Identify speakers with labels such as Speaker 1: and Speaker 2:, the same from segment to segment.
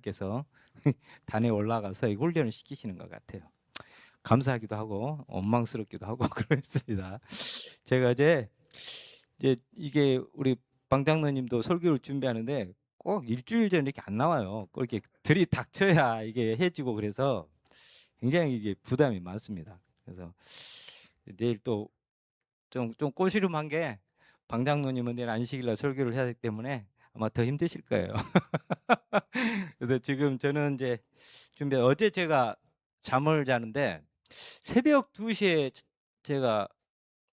Speaker 1: 께서 단에 올라가서 이 훈련을 시키시는 것 같아요. 감사하기도 하고 원망스럽기도 하고 그렇습니다. 제가 이제 이게 우리 방장로님도 설교를 준비하는데 꼭 일주일 전 이렇게 안 나와요. 꼭 이렇게 들이닥쳐야 이게 해지고 그래서 굉장히 이게 부담이 많습니다. 그래서 내일 또 좀 꼬시름한 게 방장로님은 내일 안식일날 설교를 해야 되기 때문에 아마 더 힘드실 거예요. 그래서 지금 저는 이제 어제 제가 잠을 자는데 새벽 2시에 제가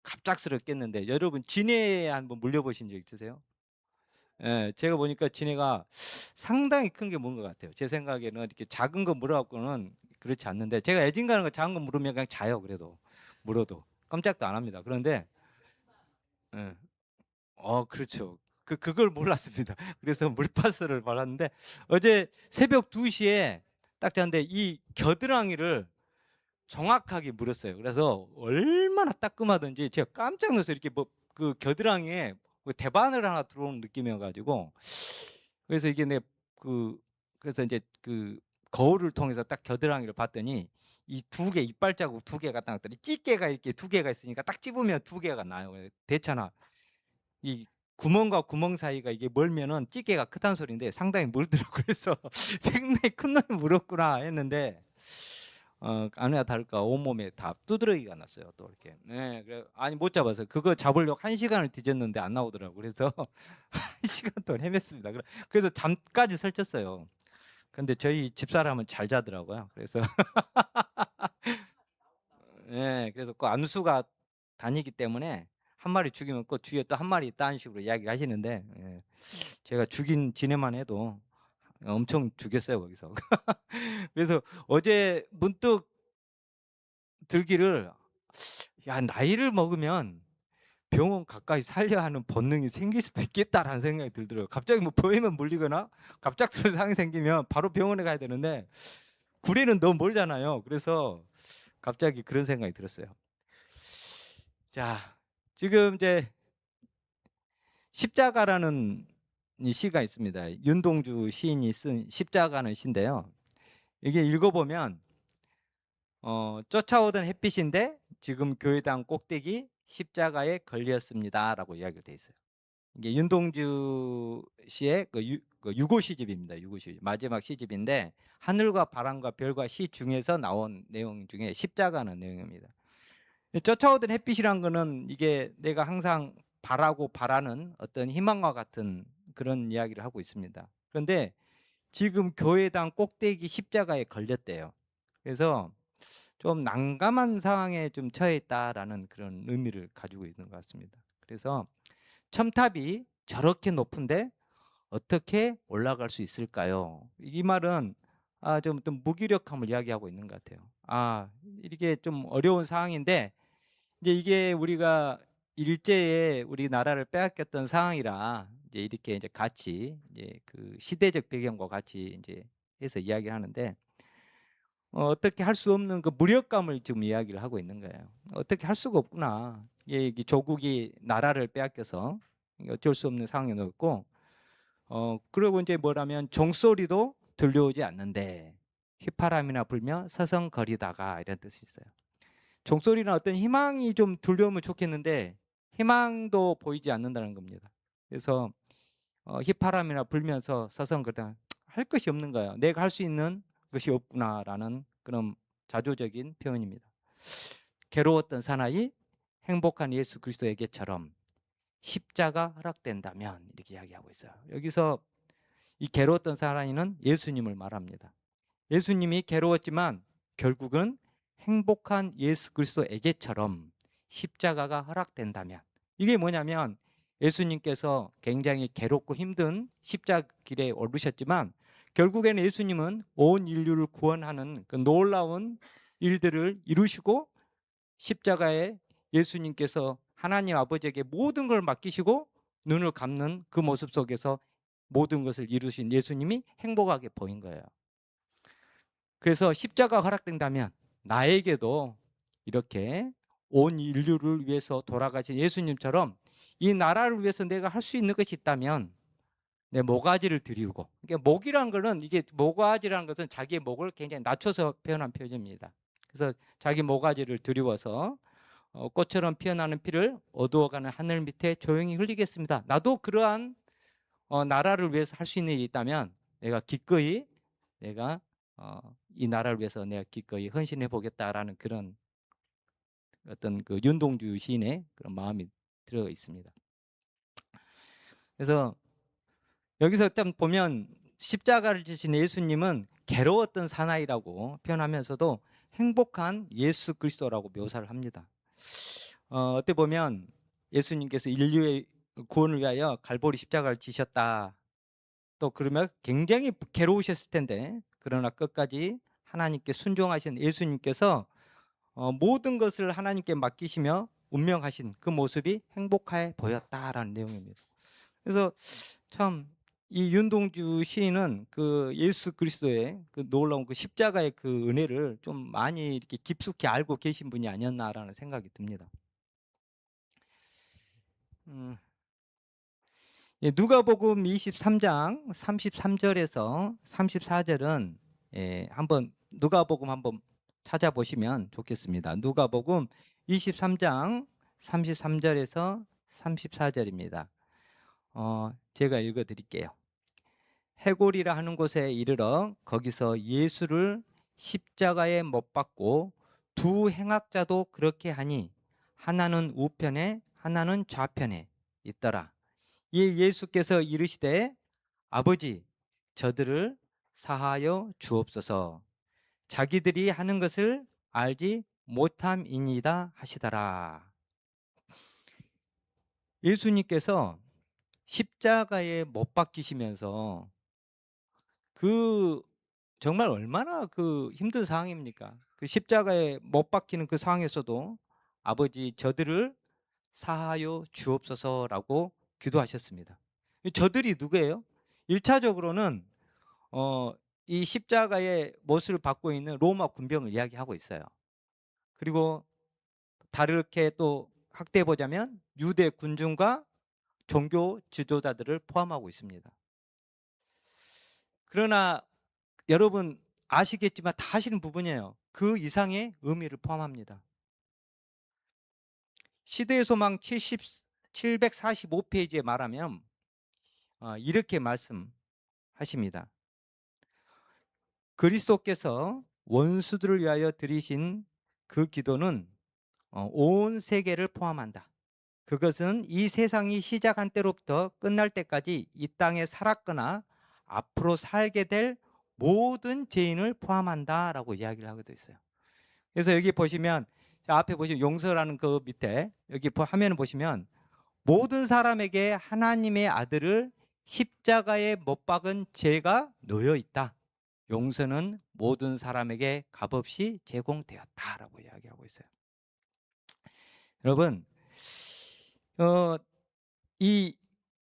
Speaker 1: 갑작스럽게 깼는데 여러분 진해에 한번 물려보신 적 있으세요? 예, 제가 보니까 진해가 상당히 큰 게 뭔 것 같아요. 제 생각에는 이렇게 작은 거 물어갖고는 그렇지 않는데 제가 애진 가는 거 작은 거 물으면 그냥 자요. 그래도 물어도 깜짝도 안 합니다. 그런데 예, 그렇죠. 그걸 몰랐습니다. 그래서 물파스를 발랐는데 어제 새벽 2시에 딱 잤는데 이 겨드랑이를 정확하게 물었어요. 그래서 얼마나 따끔하든지 제가 깜짝 놀라서 이렇게 뭐 그 겨드랑이에 뭐 대바늘 하나 들어오는 느낌이어가지고 그래서 이게 그래서 이제 그 거울을 통해서 딱 겨드랑이를 봤더니 이 두 개 이빨 자국 두 개가 딱 났더니 찌개가 이렇게 두 개가 있으니까 딱 찝으면 두 개가 나요. 대차나 이 구멍과 구멍 사이가 이게 멀면은 찌개가 크다는 소리인데 상당히 멀더라고요. 그래서 생명이 큰 놈이 물었구나 했는데 아니나 다를까 온몸에 다 두드러기가 났어요. 또 이렇게. 네, 그래 아니 못 잡아서 그거 잡으려고 1시간을 뒤졌는데 안 나오더라고. 그래서 1시간 동안 헤맸습니다. 그래서 잠까지 설쳤어요. 근데 저희 집사람은 잘 자더라고요. 그래서 예, 그래서 그 암수가 다니기 때문에 한 마리 죽이면 그 뒤에 또 한 마리 있다는 식으로 이야기를 하시는데 예, 제가 죽인 지네만 해도 엄청 죽였어요 거기서. 그래서 어제 문득 들기를 야 나이를 먹으면 병원 가까이 살려야 하는 본능이 생길 수도 있겠다라는 생각이 들더라고요. 갑자기 뭐 보이면 물리거나 갑작스러운 상황이 생기면 바로 병원에 가야 되는데 구리는 너무 멀잖아요. 그래서 갑자기 그런 생각이 들었어요. 자, 지금 이제 십자가라는 이 시가 있습니다. 윤동주 시인이 쓴 십자가는 시인데요. 이게 읽어보면 쫓아오던 햇빛인데 지금 교회당 꼭대기 십자가에 걸렸습니다라고 이야기가 돼 있어요. 이게 윤동주 씨의 그 유고 시집입니다. 유고 시집 마지막 시집인데 하늘과 바람과 별과 시 중에서 나온 내용 중에 십자가는 내용입니다. 쫓아오던 햇빛이란 거는 이게 내가 항상 바라고 바라는 어떤 희망과 같은 그런 이야기를 하고 있습니다. 그런데 지금 교회당 꼭대기 십자가에 걸렸대요. 그래서 좀 난감한 상황에 좀 처해 있다라는 그런 의미를 가지고 있는 것 같습니다. 그래서 첨탑이 저렇게 높은데 어떻게 올라갈 수 있을까요? 이 말은 좀 무기력함을 이야기하고 있는 것 같아요. 이게 좀 어려운 상황인데 이제 이게 우리가 일제에 우리나라를 빼앗겼던 상황이라 이제 이렇게 이제 같이 이제 그 시대적 배경과 같이 이제 해서 이야기를 하는데 어떻게 할 수 없는 그 무력감을 지금 이야기를 하고 있는 거예요. 어떻게 할 수가 없구나. 이게 조국이 나라를 빼앗겨서 어쩔 수 없는 상황에 놓였고 그리고 이제 뭐라면 종소리도 들려오지 않는데 휘파람이나 불며 서성거리다가 이런 뜻이 있어요. 종소리는 어떤 희망이 좀 들려오면 좋겠는데 희망도 보이지 않는다는 겁니다. 그래서 휘파람이나 불면서 서성거리다 할 것이 없는 거예요. 내가 할 수 있는 것이 없구나라는 그런 자조적인 표현입니다. 괴로웠던 사나이 행복한 예수 그리스도에게처럼 십자가 허락된다면 이렇게 이야기하고 있어요. 여기서 이 괴로웠던 사나이는 예수님을 말합니다. 예수님이 괴로웠지만 결국은 행복한 예수 그리스도에게처럼 십자가가 허락된다면 이게 뭐냐면 예수님께서 굉장히 괴롭고 힘든 십자가 길에 오르셨지만 결국에는 예수님은 온 인류를 구원하는 그 놀라운 일들을 이루시고 십자가에 예수님께서 하나님 아버지에게 모든 걸 맡기시고 눈을 감는 그 모습 속에서 모든 것을 이루신 예수님이 행복하게 보인 거예요. 그래서 십자가 허락된다면 나에게도 이렇게 온 인류를 위해서 돌아가신 예수님처럼 이 나라를 위해서 내가 할 수 있는 것이 있다면 내 모가지를 들이우고. 그러니까 목이라는 거는, 이게 모가지라는 것은 자기의 목을 굉장히 낮춰서 표현한 표현입니다. 그래서 자기 모가지를 들이워서 꽃처럼 피어나는 피를 어두워가는 하늘 밑에 조용히 흘리겠습니다. 나도 그러한 나라를 위해서 할 수 있는 일이 있다면 내가 기꺼이 내가 이 나라를 위해서 내가 기꺼이 헌신해 보겠다라는 그런 어떤 그 윤동주 시인의 그런 마음이 들어 있습니다. 그래서 여기서 좀 보면 십자가를 지신 예수님은 괴로웠던 사나이라고 표현하면서도 행복한 예수 그리스도라고 묘사를 합니다. 어떻게 보면 예수님께서 인류의 구원을 위하여 갈보리 십자가를 지셨다. 또 그러면 굉장히 괴로우셨을 텐데, 그러나 끝까지 하나님께 순종하신 예수님께서 모든 것을 하나님께 맡기시며 운명하신 그 모습이 행복해 보였다라는 내용입니다. 그래서 참 이 윤동주 시인은 그 예수 그리스도의 그 놀라운 그 십자가의 그 은혜를 좀 많이 이렇게 깊숙이 알고 계신 분이 아니었나라는 생각이 듭니다. 누가복음 23장 33절에서 34절은 한번 누가복음 한번 찾아보시면 좋겠습니다. 누가복음 23장 33절에서 34절입니다. 제가 읽어드릴게요. 해골이라 하는 곳에 이르러 거기서 예수를 십자가에 못 박고 두 행악자도 그렇게 하니 하나는 우편에 하나는 좌편에 있더라. 이 예수께서 이르시되 아버지 저들을 사하여 주옵소서 자기들이 하는 것을 알지 못함이니이다 하시더라. 예수님께서 십자가에 못 박히시면서 그 정말 얼마나 그 힘든 상황입니까? 그 십자가에 못 박히는 그 상황에서도 아버지 저들을 사하여 주옵소서라고 기도하셨습니다. 저들이 누구예요? 1차적으로는 이 십자가의 못을 받고 있는 로마 군병을 이야기하고 있어요. 그리고 다르게 또 확대해 보자면 유대 군중과 종교 지도자들을 포함하고 있습니다. 그러나 여러분 아시겠지만 다 아시는 부분이에요. 그 이상의 의미를 포함합니다. 시대의 소망 745페이지에 말하면 이렇게 말씀하십니다. 그리스도께서 원수들을 위하여 드리신 그 기도는 온 세계를 포함한다. 그것은 이 세상이 시작한 때로부터 끝날 때까지 이 땅에 살았거나 앞으로 살게 될 모든 죄인을 포함한다라고 이야기를 하고 있어요. 그래서 여기 보시면 앞에 보시면 용서라는 그 밑에 여기 화면을 보시면 모든 사람에게 하나님의 아들을 십자가에 못 박은 죄가 놓여 있다. 용서는 모든 사람에게 값없이 제공되었다라고 이야기하고 있어요. 여러분, 이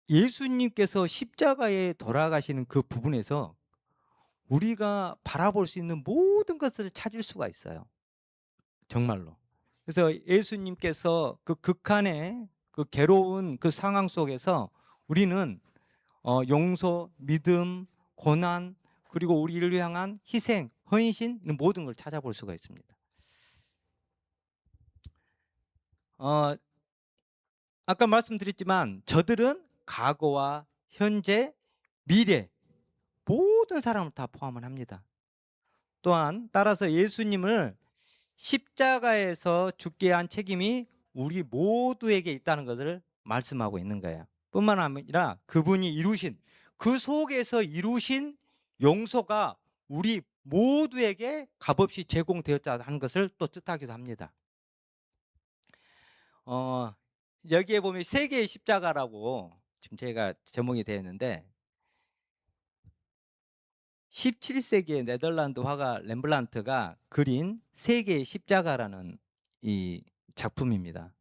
Speaker 1: 예수님께서 십자가에 돌아가시는 그 부분에서 우리가 바라볼 수 있는 모든 것을 찾을 수가 있어요. 정말로. 그래서 예수님께서 그 극한의 그 괴로운 그 상황 속에서 우리는 용서, 믿음, 고난, 그리고 우리를 향한 희생, 헌신 모든 걸 찾아볼 수가 있습니다. 아까 말씀드렸지만 저들은 과거와 현재, 미래 모든 사람을 다 포함을 합니다. 또한 따라서 예수님을 십자가에서 죽게 한 책임이 우리 모두에게 있다는 것을 말씀하고 있는 거예요. 뿐만 아니라 그분이 이루신 그 속에서 이루신 용서가 우리 모두에게 값없이 제공되었다는 것을 또 뜻하기도 합니다. 여기에 보면 세 개의 십자가라고 지금 제가 제목이 되어 있는데 17세기의 네덜란드 화가 렘블란트가 그린 세 개의 십자가라는 이 작품입니다.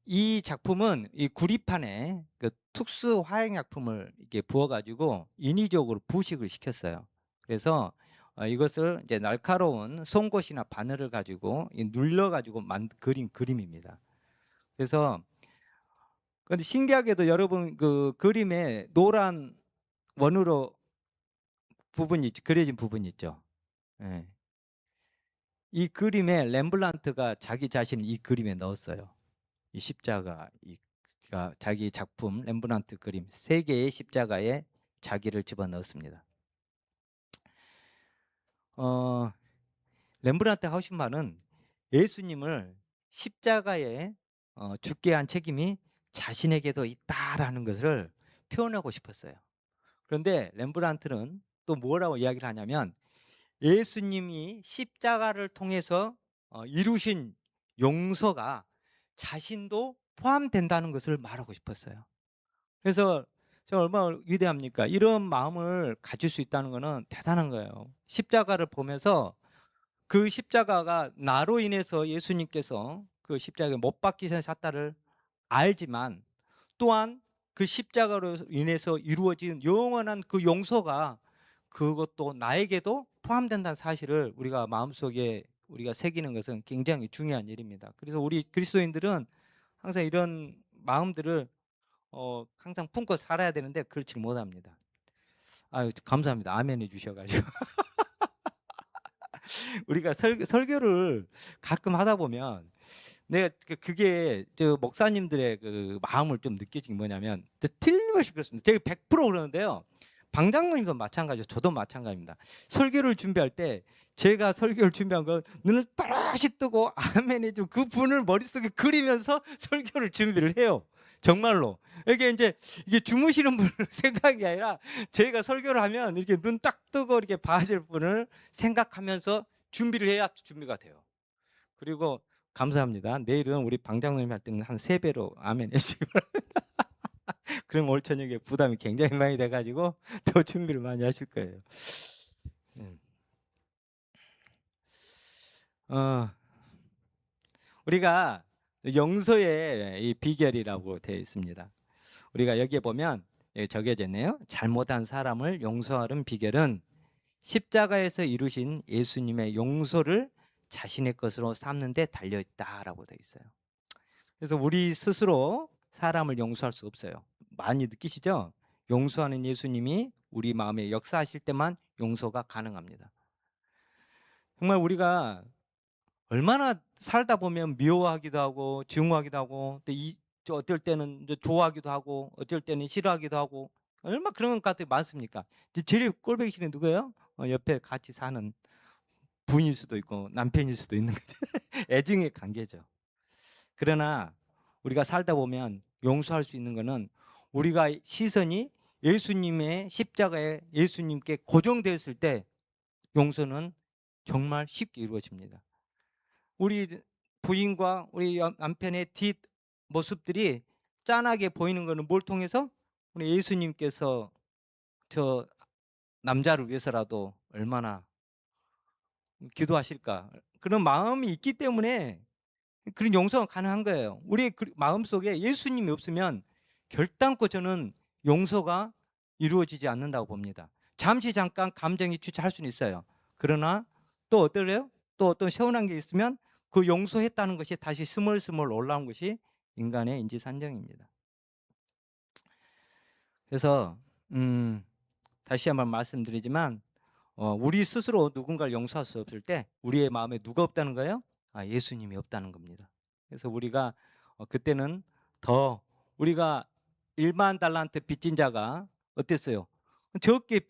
Speaker 1: 이 작품은 이 구리판에 그 특수 화학약품을 이렇게 부어가지고 인위적으로 부식을 시켰어요. 그래서 이것을 이제 날카로운 송곳이나 바늘을 가지고 눌러가지고 그린 그림입니다. 그래서 근데 신기하게도 여러분 그 그림에 노란 원으로 부분이 그려진 부분이 있죠. 예. 이 그림에 렘블란트가 자기 자신을 이 그림에 넣었어요. 이 십자가, 가 자기 작품 렘브란트 그림 3개의 십자가에 자기를 집어넣었습니다. 렘브란트 하신 말은 예수님을 십자가에 죽게 한 책임이 자신에게도 있다라는 것을 표현하고 싶었어요. 그런데 렘브란트는 또 뭐라고 이야기를 하냐면 예수님이 십자가를 통해서 이루신 용서가 자신도 포함된다는 것을 말하고 싶었어요. 그래서 제가 얼마나 위대합니까? 이런 마음을 가질 수 있다는 것은 대단한 거예요. 십자가를 보면서 그 십자가가 나로 인해서 예수님께서 그 십자가에 못 박히신 사다를 알지만 또한 그 십자가로 인해서 이루어진 영원한 그 용서가 그것도 나에게도 포함된다는 사실을 우리가 마음속에 우리가 새기는 것은 굉장히 중요한 일입니다. 그래서 우리 그리스도인들은 항상 이런 마음들을 항상 품고 살아야 되는데 그렇지 못합니다. 아유, 감사합니다. 아멘해 주셔가지고. 우리가 설교를 가끔 하다 보면 내가 그게 저 목사님들의 그 마음을 좀 느껴진 게 뭐냐면 틀림없이 그렇습니다. 제가 100% 그러는데요. 방장님도 마찬가지죠. 저도 마찬가지입니다. 설교를 준비할 때 제가 설교를 준비한 건 눈을 또렷이 뜨고 아멘 해주고 그 분을 머릿속에 그리면서 설교를 준비를 해요. 정말로. 이게 주무시는 분을 생각이 아니라 저희가 설교를 하면 이렇게 눈 딱 뜨고 이렇게 봐줄 분을 생각하면서 준비를 해야 준비가 돼요. 그리고 감사합니다. 내일은 우리 방장님 할 때는 한 3배로 아멘 해주시기 바랍니다. 그럼 올 저녁에 부담이 굉장히 많이 돼가지고 더 준비를 많이 하실 거예요. 우리가 용서의 이 비결이라고 되어 있습니다. 우리가 여기에 보면 여기 적혀져 있네요. 잘못한 사람을 용서하는 비결은 십자가에서 이루신 예수님의 용서를 자신의 것으로 삼는 데 달려 있다라고 되어 있어요. 그래서 우리 스스로 사람을 용서할 수 없어요. 많이 느끼시죠? 용서하는 예수님이 우리 마음에 역사하실 때만 용서가 가능합니다. 정말 우리가 얼마나 살다 보면 미워하기도 하고 증오하기도 하고 또 어떨 때는 이제 좋아하기도 하고 어쩔 때는 싫어하기도 하고 얼마나 그런 것들이 많습니까? 제일 꼴보기 싫은 누구예요? 옆에 같이 사는 부인일 수도 있고 남편일 수도 있는 거죠. 애증의 관계죠. 그러나 우리가 살다 보면 용서할 수 있는 것은 우리가 시선이 예수님의 십자가에 예수님께 고정되었을 때 용서는 정말 쉽게 이루어집니다. 우리 부인과 우리 남편의 뒷 모습들이 짠하게 보이는 것은 뭘 통해서? 우리 예수님께서 저 남자를 위해서라도 얼마나 기도하실까 그런 마음이 있기 때문에 그런 용서가 가능한 거예요. 우리의 마음속에 예수님이 없으면 결단코 저는 용서가 이루어지지 않는다고 봅니다. 잠시 잠깐 감정이 주체할 수는 있어요. 그러나 또 어떨래요? 또 어떤 세운한 게 있으면 그 용서했다는 것이 다시 스멀스멀 올라온 것이 인간의 인지산정입니다. 그래서 다시 한번 말씀드리지만 우리 스스로 누군가를 용서할 수 없을 때 우리의 마음에 누가 없다는 거예요? 예수님이 없다는 겁니다. 그래서 우리가 그때는 더 우리가 1만 달란트 빚진 자가 어땠어요? 적게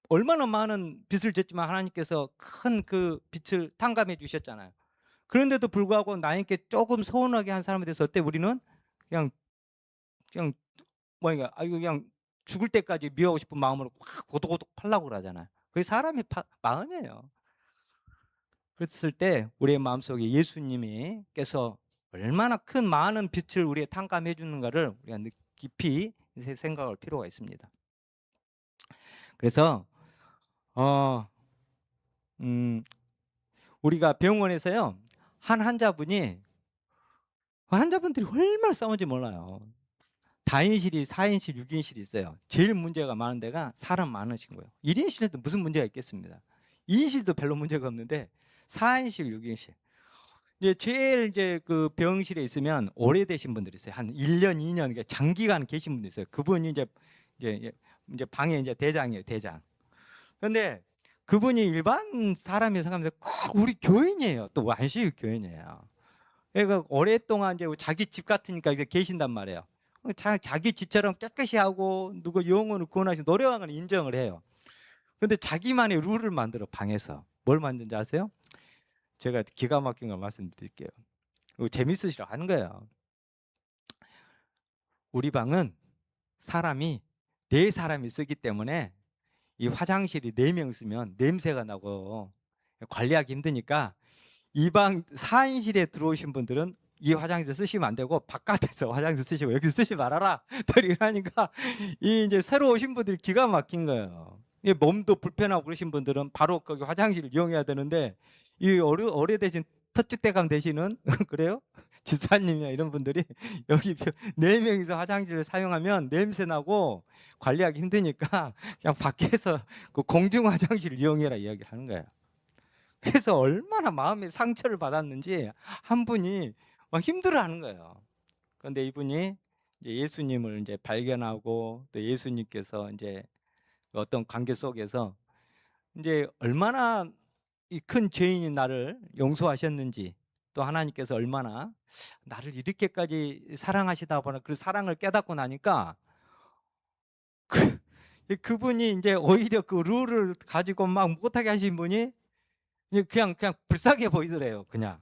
Speaker 1: 얼마나 많은 빚을 졌지만 하나님께서 큰 그 빚을 탕감해 주셨잖아요. 그런데도 불구하고 나에게 조금 서운하게 한 사람에 대해서 어때? 우리는 그냥 뭐냐, 이거 그냥 죽을 때까지 미워하고 싶은 마음으로 확 고독고독 팔라고 그러잖아요. 그게 사람의 마음이에요. 그랬을 때 우리의 마음속에 예수님께서 얼마나 큰 많은 빛을 우리에 탕감해 주는가를 우리가 깊이 생각할 필요가 있습니다. 그래서 우리가 병원에서요 환자분들이 얼마나 싸운지 몰라요. 다인실이 4인실 6인실이 있어요. 제일 문제가 많은 데가 사람 많으신 거예요. 1인실에도 무슨 문제가 있겠습니다. 2인실도 별로 문제가 없는데 4인실 6인실 이제 제일 이제 그 병실에 있으면 오래되신 분들이 있어요. 한 1년, 2년 장기간 계신 분들 있어요. 그분이 이제 방에 이제 대장이에요, 대장. 근데 그분이 일반 사람이 생각하면서 꼭 우리 교인이에요. 또 완실 교인이에요. 그러니까 오랫동안 이제 자기 집 같으니까 이제 계신단 말이에요. 자기 집처럼 깨끗이 하고 누구 영혼을 구원하시고 노력한 건 인정을 해요. 근데 자기만의 룰을 만들어 방에서. 뭘 만든지 아세요? 제가 기가 막힌 걸 말씀드릴게요. 이거 재밌으시라 하는 거예요. 우리 방은 사람이 4사람이 쓰기 때문에 이 화장실이 4명 쓰면 냄새가 나고 관리하기 힘드니까 이 방 4인실에 들어오신 분들은 이 화장실 쓰시면 안 되고 바깥에서 화장실 쓰시고 여기 쓰지 말아라. 이러니까 이 이제 새로 오신 분들이 기가 막힌 거예요. 이 몸도 불편하고 그러신 분들은 바로 거기 화장실을 이용해야 되는데 이 오래되신 터줏대감 되시는 그래요? 집사님이나 이런 분들이 여기 4명이서 화장실을 사용하면 냄새 나고 관리하기 힘드니까 그냥 밖에서 그 공중 화장실을 이용해라 이야기를 하는 거예요. 그래서 얼마나 마음에 상처를 받았는지 한 분이 막 힘들어하는 거예요. 그런데 이분이 이제 예수님을 이제 발견하고 또 예수님께서 이제 어떤 관계 속에서 이제 얼마나 이 큰 죄인인 나를 용서하셨는지 또 하나님께서 얼마나 나를 이렇게까지 사랑하시다 보나 그 사랑을 깨닫고 나니까 그분이 이제 오히려 그 룰을 가지고 막 못하게 하신 분이 그냥 불쌍해 보이더래요. 그냥.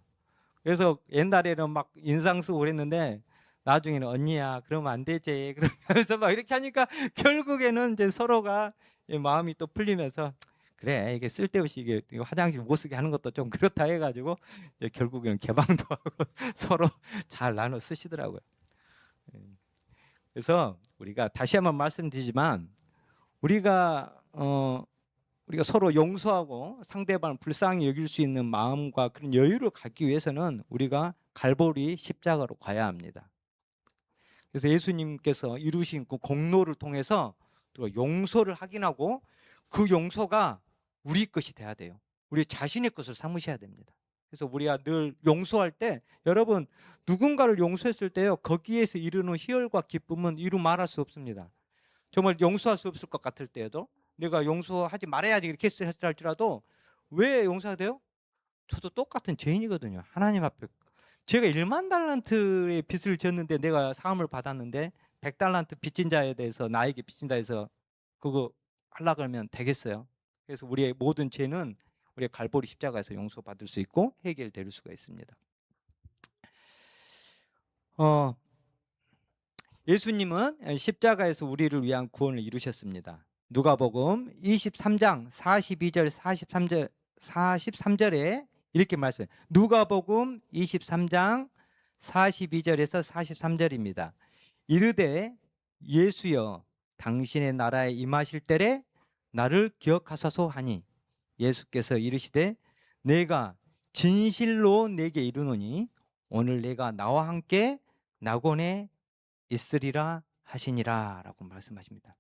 Speaker 1: 그래서 옛날에는 막 인상 쓰고 그랬는데 나중에는 언니야 그러면 안 되지 그러면서 막 이렇게 하니까 결국에는 이제 서로가 마음이 또 풀리면서 그래 이게 쓸데없이 이게 화장실 못 쓰게 하는 것도 좀 그렇다 해가지고 이제 결국에는 개방도 하고 서로 잘 나눠 쓰시더라고요. 예. 그래서 우리가 다시 한번 말씀드리지만 우리가 서로 용서하고 상대방을 불쌍히 여길 수 있는 마음과 그런 여유를 갖기 위해서는 우리가 갈보리 십자가로 가야 합니다. 그래서 예수님께서 이루신 그 공로를 통해서 우리가 용서를 확인하고 그 용서가 우리 것이 돼야 돼요. 우리 자신의 것을 삼으셔야 됩니다. 그래서 우리가 늘 용서할 때 여러분 누군가를 용서했을 때요 거기에서 이루는 희열과 기쁨은 이루 말할 수 없습니다. 정말 용서할 수 없을 것 같을 때에도 내가 용서하지 말아야지 이렇게 할지라도 왜 용서가 돼요? 저도 똑같은 죄인이거든요. 하나님 앞에 제가 1만 달란트의 빚을 졌는데 내가 사함을 받았는데 100달란트 빚진 자에 대해서 나에게 빚진 자에서 그거 하려 그러면 되겠어요? 그래서 우리의 모든 죄는 우리의 갈보리 십자가에서 용서받을 수 있고 해결될 수가 있습니다. 예수님은 십자가에서 우리를 위한 구원을 이루셨습니다. 누가복음 23장 42절 43절에 이렇게 말씀해요. 누가복음 23장 42절에서 43절입니다. 이르되 예수여 당신의 나라에 임하실 때에 나를 기억하소서 하니 예수께서 이르시되 내가 진실로 내게 이르노니 오늘 내가 나와 함께 낙원에 있으리라 하시니라 라고 말씀하십니다.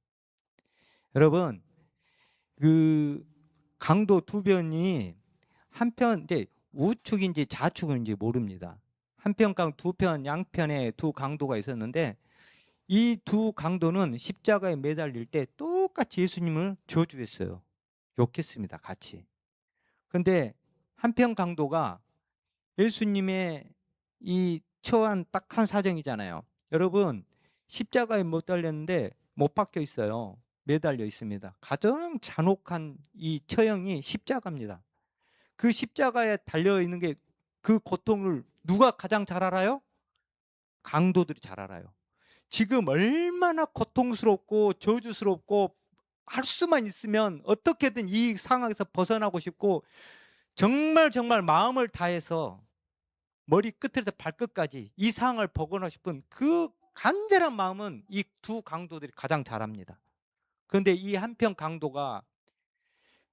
Speaker 1: 여러분 그 강도 두 편이 한편 이제 우측인지 좌측인지 모릅니다. 한편 강 두 편 양편에 두 강도가 있었는데 이 두 강도는 십자가에 매달릴 때 똑같이 예수님을 저주했어요. 욕했습니다. 같이. 그런데 한편 강도가 예수님의 이 처한 딱한 사정이잖아요. 여러분 십자가에 못 달렸는데 못 박혀 있어요. 매달려 있습니다. 가장 잔혹한 이 처형이 십자가입니다. 그 십자가에 달려 있는 게 그 고통을 누가 가장 잘 알아요? 강도들이 잘 알아요. 지금 얼마나 고통스럽고 저주스럽고 할 수만 있으면 어떻게든 이 상황에서 벗어나고 싶고 정말 마음을 다해서 머리 끝에서 발끝까지 이 상황을 벗어나고 싶은 그 간절한 마음은 이 두 강도들이 가장 잘합니다. 그런데 이 한편 강도가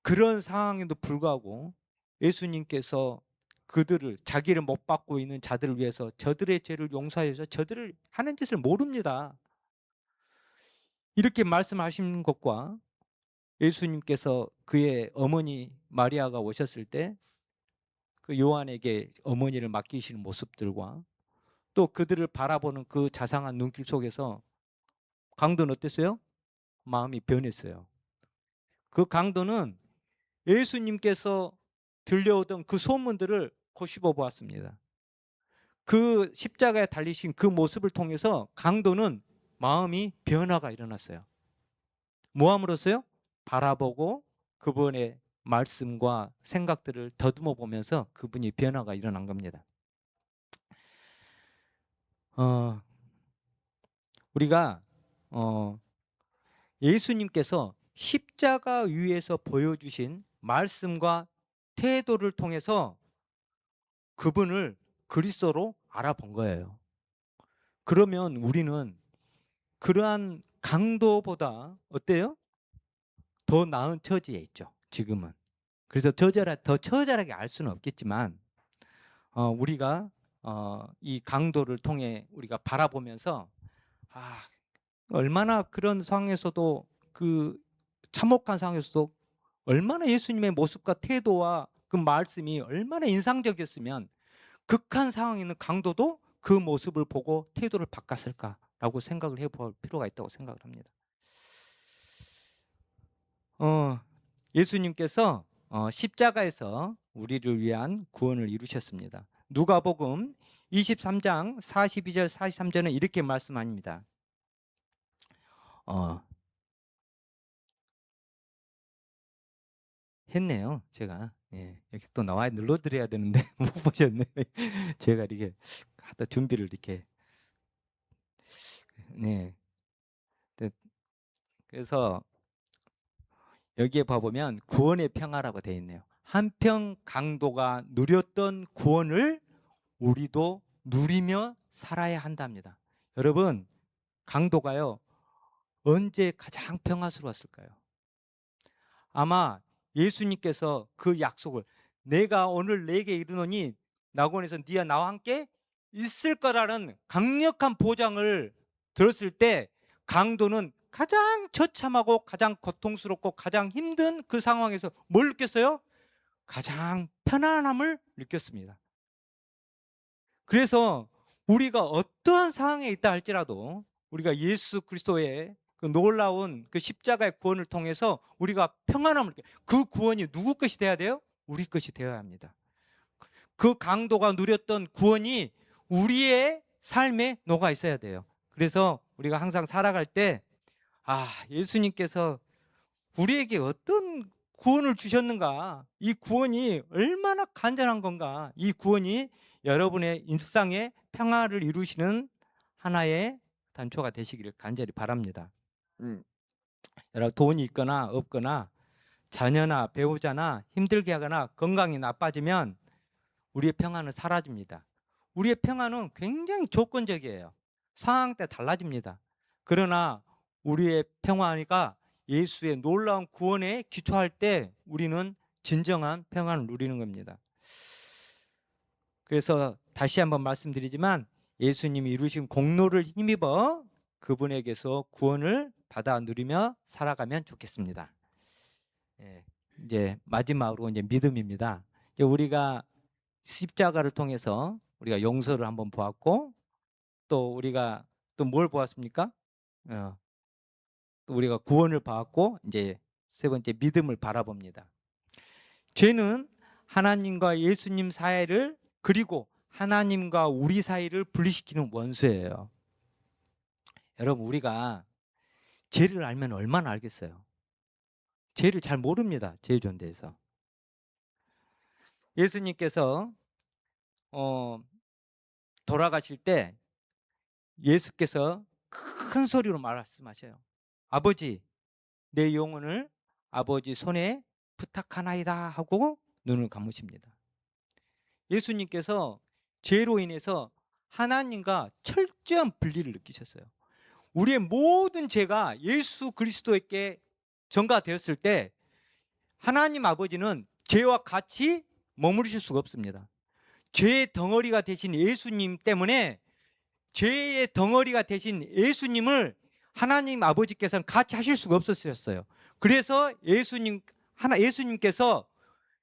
Speaker 1: 그런 상황에도 불구하고 예수님께서 그들을 자기를 못 받고 있는 자들을 위해서 저들의 죄를 용서해서 저들을 하는 짓을 모릅니다. 이렇게 말씀하신 것과 예수님께서 그의 어머니 마리아가 오셨을 때 그 요한에게 어머니를 맡기시는 모습들과 또 그들을 바라보는 그 자상한 눈길 속에서 강도는 어땠어요? 마음이 변했어요. 그 강도는 예수님께서 들려오던 그 소문들을 곱씹어 보았습니다. 그 십자가에 달리신 그 모습을 통해서 강도는 마음이 변화가 일어났어요. 뭐 함으로써요? 바라보고 그분의 말씀과 생각들을 더듬어 보면서 그분이 변화가 일어난 겁니다. 우리가 예수님께서 십자가 위에서 보여주신 말씀과 태도를 통해서 그분을 그리스도로 알아본 거예요. 그러면 우리는 그러한 강도보다 어때요? 더 나은 처지에 있죠, 지금은. 그래서 더 처절하게 알 수는 없겠지만 우리가 이 강도를 통해 우리가 바라보면서 얼마나 그런 상황에서도 그 참혹한 상황에서도 얼마나 예수님의 모습과 태도와 그 말씀이 얼마나 인상적이었으면 극한 상황에 있는 강도도 그 모습을 보고 태도를 바꿨을까라고 생각을 해볼 필요가 있다고 생각을 합니다. 예수님께서 십자가에서 우리를 위한 구원을 이루셨습니다. 누가복음 23장 42절 43절은 이렇게 말씀합니다. 했네요, 제가. 여기 또 나와야 눌러드려야 되는데 못 보셨네. 제가 이렇게 하다 준비를 이렇게. 네. 그래서 여기에 봐보면 구원의 평화라고 되어 있네요. 한평 강도가 누렸던 구원을 우리도 누리며 살아야 한답니다. 여러분, 강도가요, 언제 가장 평화스러웠을까요? 아마 예수님께서 그 약속을 내가 오늘 내게 이르노니 낙원에서 네가 나와 함께 있을 거라는 강력한 보장을 들었을 때 강도는 가장 처참하고 가장 고통스럽고 가장 힘든 그 상황에서 뭘 느꼈어요? 가장 편안함을 느꼈습니다. 그래서 우리가 어떠한 상황에 있다 할지라도 우리가 예수 그리스도의 그 놀라운 그 십자가의 구원을 통해서 우리가 평안함을 느껴요. 그 구원이 누구 것이 돼야 돼요? 우리 것이 되어야 합니다. 그 강도가 누렸던 구원이 우리의 삶에 녹아 있어야 돼요. 그래서 우리가 항상 살아갈 때 예수님께서 우리에게 어떤 구원을 주셨는가, 이 구원이 얼마나 간절한 건가, 이 구원이 여러분의 일상에 평화를 이루시는 하나의 단초가 되시기를 간절히 바랍니다. 여러분, 돈이 있거나 없거나 자녀나 배우자나 힘들게 하거나 건강이 나빠지면 우리의 평화는 사라집니다. 우리의 평화는 굉장히 조건적이에요. 상황 때 달라집니다. 그러나 우리의 평화가 예수의 놀라운 구원에 기초할 때 우리는 진정한 평안을 누리는 겁니다. 그래서 다시 한번 말씀드리지만 예수님이 이루신 공로를 힘입어 그분에게서 구원을 받아 누리며 살아가면 좋겠습니다. 이제 마지막으로 이제 믿음입니다. 우리가 십자가를 통해서 우리가 용서를 한번 보았고 또 우리가 또 뭘 보았습니까? 우리가 구원을 받았고 이제 세 번째 믿음을 바라봅니다. 죄는 하나님과 예수님 사이를 그리고 하나님과 우리 사이를 분리시키는 원수예요. 여러분, 우리가 죄를 알면 얼마나 알겠어요? 죄를 잘 모릅니다. 죄의 존재에서. 예수님께서 돌아가실 때 예수께서 큰 소리로 말씀하셔요. 아버지, 내 영혼을 아버지 손에 부탁하나이다 하고 눈을 감으십니다. 예수님께서 죄로 인해서 하나님과 철저한 분리를 느끼셨어요. 우리의 모든 죄가 예수 그리스도에게 전가되었을 때 하나님 아버지는 죄와 같이 머무르실 수가 없습니다. 죄의 덩어리가 되신 예수님 때문에 죄의 덩어리가 되신 예수님을 하나님 아버지께서는 같이 하실 수가 없었어요. 그래서 예수님께서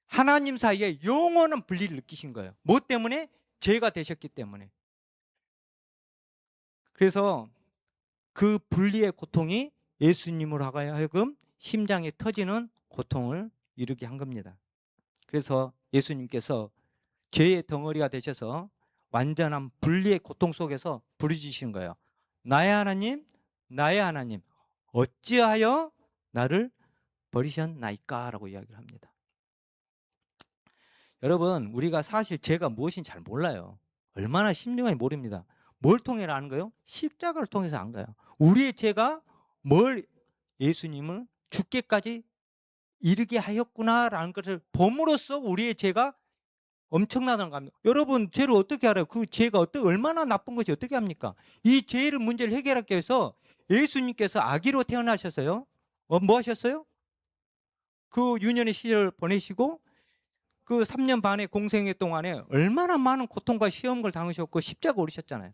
Speaker 1: 하나님 사이에 영원한 분리를 느끼신 거예요. 뭐 때문에? 죄가 되셨기 때문에. 그래서 그 분리의 고통이 예수님으로 하여금 심장이 터지는 고통을 이루게 한 겁니다. 그래서 예수님께서 죄의 덩어리가 되셔서 완전한 분리의 고통 속에서 부르짖으신 거예요. 나의 하나님, 나의 하나님, 어찌하여 나를 버리셨나이까? 라고 이야기를 합니다. 여러분, 우리가 사실 죄가 무엇인지 잘 몰라요. 얼마나 심령이 모릅니다. 뭘 통해 아는 거예요? 십자가를 통해서 안 거예요. 우리의 죄가 뭘 예수님을 죽게까지 이르게 하였구나라는 것을 봄으로써 우리의 죄가 엄청나다는 겁니다. 여러분, 죄를 어떻게 알아요? 그 죄가 얼마나 나쁜 것이 어떻게 합니까? 이 죄를 문제를 해결하기 위해서 예수님께서 아기로 태어나셨어요. 뭐 하셨어요? 그 유년의 시절 보내시고 그 3년 반의 공생애 동안에 얼마나 많은 고통과 시험을 당하셨고 십자가 오르셨잖아요.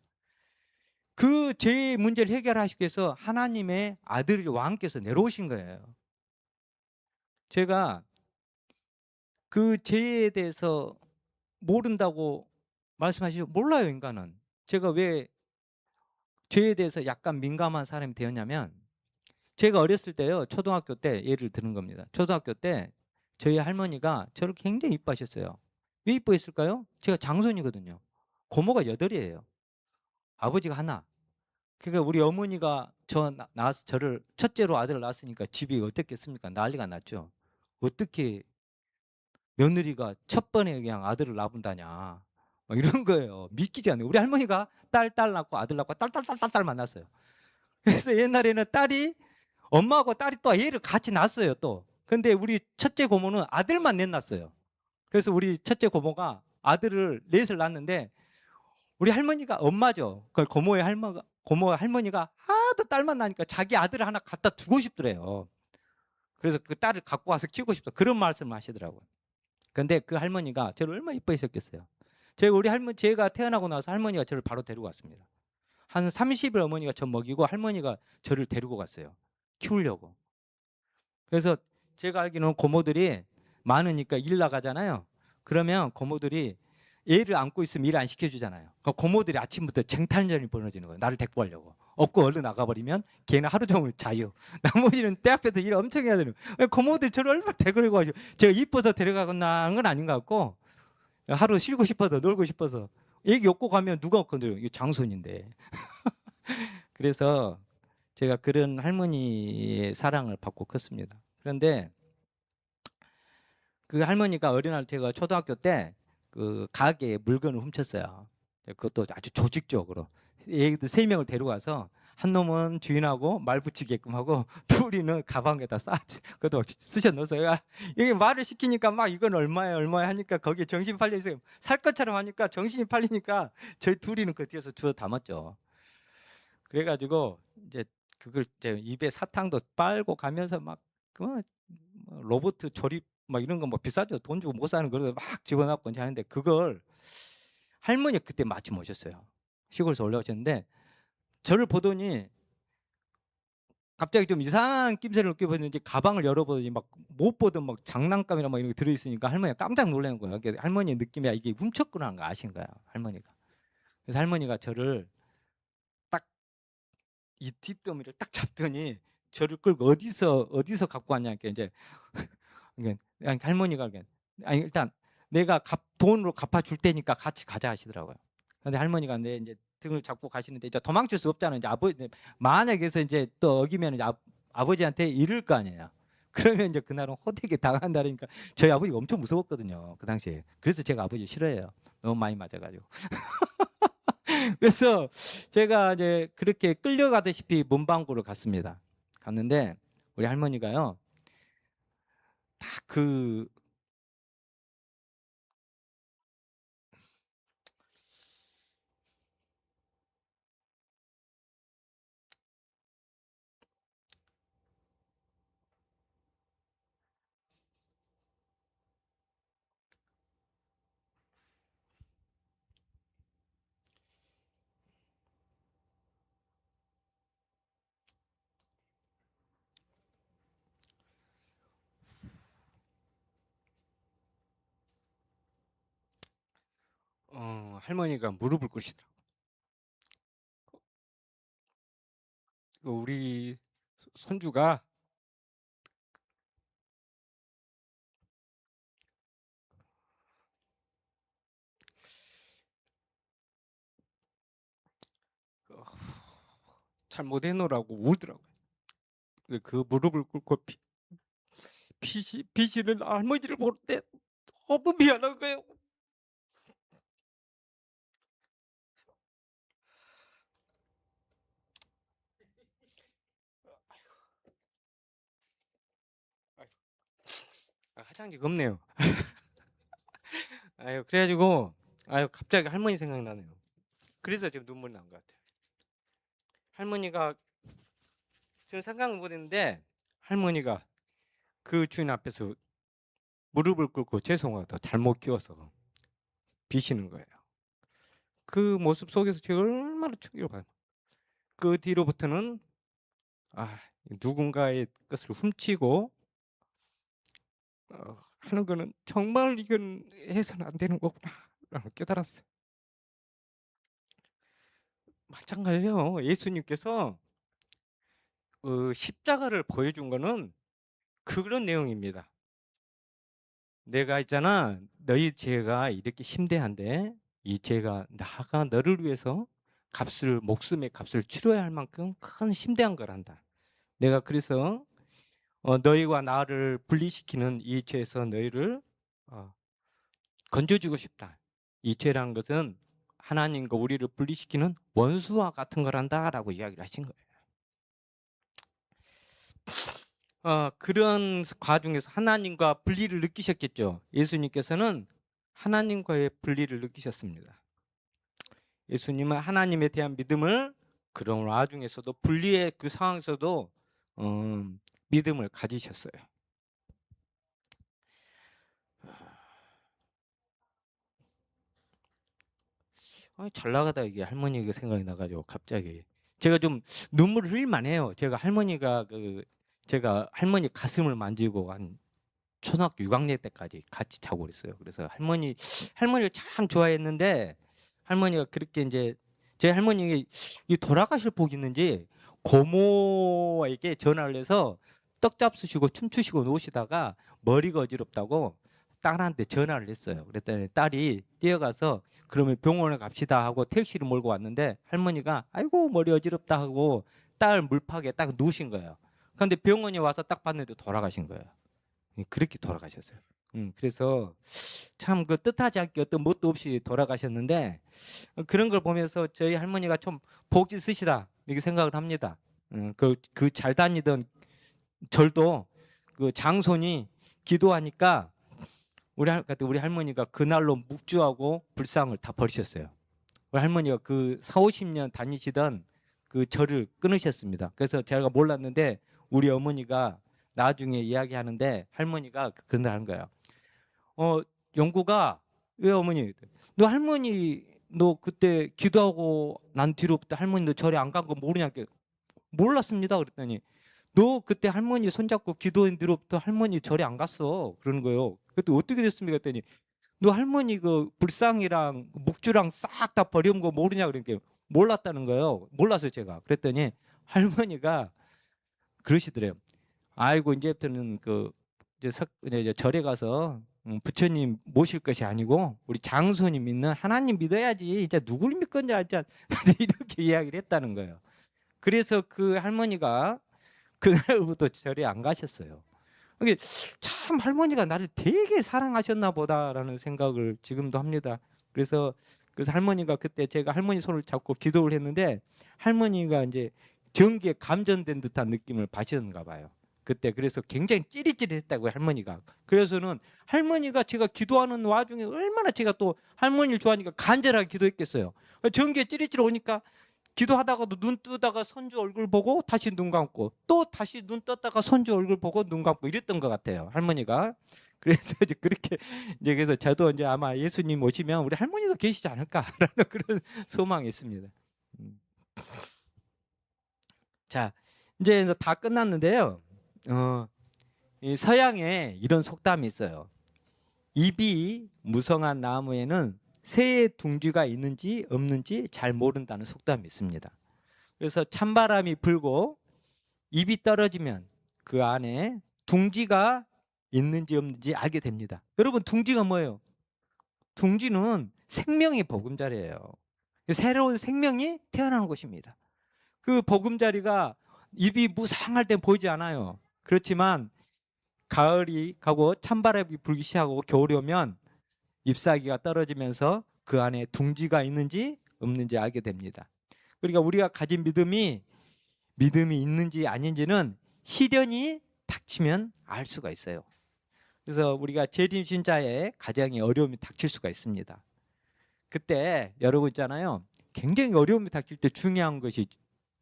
Speaker 1: 그 죄의 문제를 해결하시기 위해서 하나님의 아들 왕께서 내려오신 거예요. 제가 그 죄에 대해서 모른다고 말씀하시죠. 몰라요, 인간은. 제가 왜 죄에 대해서 약간 민감한 사람이 되었냐면, 제가 어렸을 때요, 초등학교 때 예를 드는 겁니다. 초등학교 때 저희 할머니가 저를 굉장히 이뻐하셨어요. 왜 이뻐했을까요? 제가 장손이거든요. 고모가 8이에요. 아버지가 하나. 그러니까 우리 어머니가 저를 첫째로 아들을 낳았으니까 집이 어땠겠습니까? 난리가 났죠. 어떻게 며느리가 첫 번에 그냥 아들을 낳은다냐. 막 이런 거예요. 믿기지 않아요. 우리 할머니가 딸 낳고 아들 낳고 딸 만났어요. 그래서 옛날에는 딸이 엄마하고 딸이 또 애를 같이 낳았어요 또. 근데 우리 첫째 고모는 아들만 넷났어요. 그래서 우리 첫째 고모가 아들을 넷을 낳았는데 우리 할머니가 엄마죠. 그 고모의 할머니가 하도 딸만 나니까 자기 아들을 하나 갖다 두고 싶더래요. 그래서 그 딸을 갖고 와서 키우고 싶다. 그런 말씀을 하시더라고요. 근데 그 할머니가 저를 얼마나 이뻐하셨겠어요. 제가 태어나고 나서 할머니가 저를 바로 데리고 갔습니다. 한 30일 어머니가 저 먹이고 할머니가 저를 데리고 갔어요. 키우려고. 그래서 제가 알기로는 고모들이 많으니까 일 나가잖아요. 그러면 고모들이 애를 안고 있으면 일 안 시켜주잖아요. 고모들이 아침부터 쟁탈전이 벌어지는 거예요. 나를 데리고 가려고. 업고 얼른 나가버리면 걔는 하루 종일 자유. 나머지는 때 앞에서 일 엄청 해야 되는 거예요. 고모들이 저를 얼마나 데리고 가지고 제가 이뻐서 데려가거나 건 아닌 것 같고 하루 쉬고 싶어서 놀고 싶어서 애기 업고 가면 누가 건드려요? 이거 장손인데. 그래서 제가 그런 할머니의 사랑을 받고 컸습니다. 그런데 그 할머니가 어린날 제가 초등학교 때 그 가게에 물건을 훔쳤어요. 그것도 아주 조직적으로 애기들 3명을 데려가서 한 놈은 주인하고 말 붙이게끔 하고 둘이는 가방에다 싸지. 그것도 쑤셔 넣어서 이게 말을 시키니까 막 이건 얼마에 하니까 거기에 정신 팔려 있어요. 살 것처럼 하니까 정신이 팔리니까 저희 둘이는 그 뒤에서 주워 담았죠. 그래가지고 이제 그걸 이제 입에 사탕도 빨고 가면서 그 로봇 조립 막 이런 거 뭐 비싸죠. 돈 주고 못 사는 걸 막 집어넣고 이제 하는데 그걸 할머니 그때 마침 오셨어요. 시골에서 올라오셨는데 저를 보더니 갑자기 좀 이상한 낌새를 느껴보는지 가방을 열어보더니 막 못 보던 막 장난감이랑 막 이런 게 들어있으니까 할머니가 깜짝 놀라는 거예요. 할머니 느낌이 이게 훔쳤구나 하는 거 아신 거야 할머니가. 그래서 할머니가 저를 딱 이 뒷더미를 딱 잡더니 저를 끌고 어디서 갖고 왔냐니까 이제 할머니가 아니 일단 내가 돈으로 갚아줄 테니까 같이 가자 하시더라고요. 근데 할머니가 내 이제 등을 잡고 가시는데 이제 도망칠 수 없잖아요. 이제 만약에서 이제 또 어기면 이제 아버지한테 이를 거 아니에요. 그러면 이제 그날은 호되게 당한다니까 저희 아버지가 엄청 무서웠거든요. 그 당시에. 그래서 제가 아버지 싫어해요. 너무 많이 맞아가지고. 그래서 제가 이제 그렇게 끌려가다시피 문방구를 갔습니다. 갔는데 우리 할머니가요. 딱그 할머니가 무릎을 꿇으시더라고. 우리 손주가 잘못해놓으라고 울더라고요. 그 무릎을 꿇고 비시는 할머니를 볼 때 너무 미안한 거예요. 화장지가 없네요. 아유, 그래가지고 갑자기 할머니 생각나네요. 그래서 지금 눈물 난 것 같아요. 할머니가 저 생각은 못했는데 할머니가 그 주인 앞에서 무릎을 꿇고 죄송하다 잘못 키워서 비시는 거예요. 그 모습 속에서 제가 얼마나 충격을 받아요. 그 뒤로부터는 누군가의 것을 훔치고 하는 거는 정말 이건 해서는 안 되는 거구나 라고 깨달았어요. 마찬가지예요. 예수님께서 십자가를 보여준 거는 그런 내용입니다. 내가 있잖아, 너희 죄가 이렇게 심대한데 이 죄가 나가 너를 위해서 목숨의 값을 치러야 할 만큼 큰 심대한 거란다. 내가 그래서 너희와 나를 분리시키는 이 죄에서 너희를 건져주고 싶다. 이 죄란 것은 하나님과 우리를 분리시키는 원수와 같은 거란다 라고 이야기를 하신 거예요. 그런 과정에서 하나님과 분리를 느끼셨겠죠. 예수님께서는 하나님과의 분리를 느끼셨습니다. 예수님은 하나님에 대한 믿음을 그런 와중에서도 분리의 그 상황에서도 믿음을 가지셨어요. 잘 나가다 이게 할머니가 생각이 나가지고 갑자기 제가 좀 눈물을 흘릴만 해요. 제가 제가 할머니 가슴을 만지고 한 초등학교 6학년 때까지 같이 자고 그랬어요. 그래서 할머니를 참 좋아했는데 할머니가 그렇게 이제 제 할머니가 돌아가실 복이 있는지 고모에게 전화를 해서 떡 잡수시고 춤추시고 노시다가 머리가 어지럽다고 딸한테 전화를 했어요. 그랬더니 딸이 뛰어가서 그러면 병원에 갑시다 하고 택시를 몰고 왔는데 할머니가 아이고 머리 어지럽다 하고 딸 물팍에 딱 누우신 거예요. 그런데 병원에 와서 딱 봤는데 돌아가신 거예요. 그렇게 돌아가셨어요. 그래서 참 그 뜻하지 않게 어떤 뭣도 없이 돌아가셨는데 그런 걸 보면서 저희 할머니가 좀 복이 있으시다 이렇게 생각을 합니다. 그 잘 다니던 절도 그 장손이 기도하니까 우리 할머니가 그날로 묵주하고 불상을 다 버리셨어요. 우리 할머니가 그 40-50년 다니시던 그 절을 끊으셨습니다. 그래서 제가 몰랐는데 우리 어머니가 나중에 이야기하는데 할머니가 그런 말 하는 거예요. 영구가 왜 어머니? 너 그때 기도하고 난 뒤로부터 할머니 너 절에 안 간 거 모르냐? 몰랐습니다. 그랬더니 너 그때 할머니 손잡고 기도한 뒤로부터 할머니 절에 안 갔어. 그러는 거예요. 그때 어떻게 됐습니까? 그랬더니 너 할머니 그 불상이랑 묵주랑 싹 다 버려온 거 모르냐? 그러니까 몰랐다는 거예요. 몰랐어요 제가. 그랬더니 할머니가 그러시더래요. 아이고 이제부터는 이제 절에 가서 부처님 모실 것이 아니고 우리 장손이 믿는 하나님 믿어야지. 이제 누굴 믿건지 이제 이렇게 이야기를 했다는 거예요. 그래서 그 할머니가 그날부터 절에 안 가셨어요. 이게 참 할머니가 나를 되게 사랑하셨나 보다라는 생각을 지금도 합니다. 그래서 할머니가 그때 제가 할머니 손을 잡고 기도를 했는데 할머니가 이제 전기에 감전된 듯한 느낌을 받으셨는가 봐요. 그때 그래서 굉장히 찌릿찌릿했다고요 할머니가. 그래서는 할머니가 제가 기도하는 와중에 얼마나 제가 또 할머니를 좋아하니까 간절하게 기도했겠어요. 전기에 찌릿찌릿 오니까 기도하다가도 눈 뜨다가 손주 얼굴 보고 다시 눈 감고 또 다시 눈 떴다가 손주 얼굴 보고 눈 감고 이랬던 것 같아요 할머니가. 그래서 이제 그렇게 이제 그래서 저도 이제 아마 예수님 오시면 우리 할머니도 계시지 않을까라는 그런 소망이 있습니다. 자 이제 다 끝났는데요. 이 서양에 이런 속담이 있어요. 입이 무성한 나무에는 새의 둥지가 있는지 없는지 잘 모른다는 속담이 있습니다. 그래서 찬바람이 불고 잎이 떨어지면 그 안에 둥지가 있는지 없는지 알게 됩니다. 여러분, 둥지가 뭐예요? 둥지는 생명의 보금자리예요. 새로운 생명이 태어나는 곳입니다. 그 보금자리가 잎이 무성할 땐 보이지 않아요. 그렇지만 가을이 가고 찬바람이 불기 시작하고 겨울이 오면 잎사귀가 떨어지면서 그 안에 둥지가 있는지 없는지 알게 됩니다. 그러니까 우리가 가진 믿음이 있는지 아닌지는 시련이 닥치면 알 수가 있어요. 그래서 우리가 재림 신자의 가정에 어려움이 닥칠 수가 있습니다. 그때 여러분 있잖아요. 굉장히 어려움이 닥칠 때 중요한 것이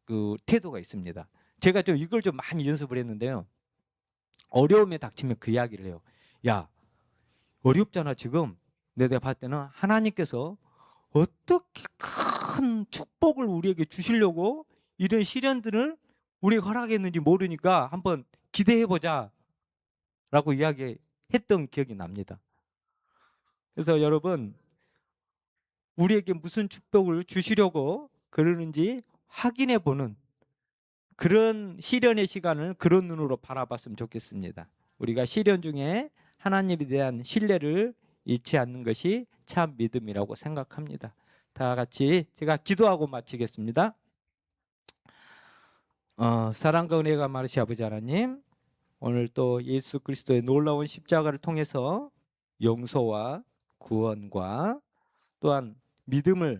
Speaker 1: 그 태도가 있습니다. 제가 좀 이걸 좀 많이 연습을 했는데요. 어려움에 닥치면 그 이야기를 해요. 야, 어렵잖아 지금. 내가 봤을 때는 하나님께서 어떻게 큰 축복을 우리에게 주시려고 이런 시련들을 우리에게 허락했는지 모르니까 한번 기대해보자 라고 이야기했던 기억이 납니다. 그래서 여러분, 우리에게 무슨 축복을 주시려고 그러는지 확인해보는 그런 시련의 시간을 그런 눈으로 바라봤으면 좋겠습니다. 우리가 시련 중에 하나님에 대한 신뢰를 잃지 않는 것이 참 믿음이라고 생각합니다. 다 같이 제가 기도하고 마치겠습니다. 사랑과 은혜가 많으신 아버지 하나님, 오늘 또 예수 그리스도의 놀라운 십자가를 통해서 용서와 구원과 또한 믿음을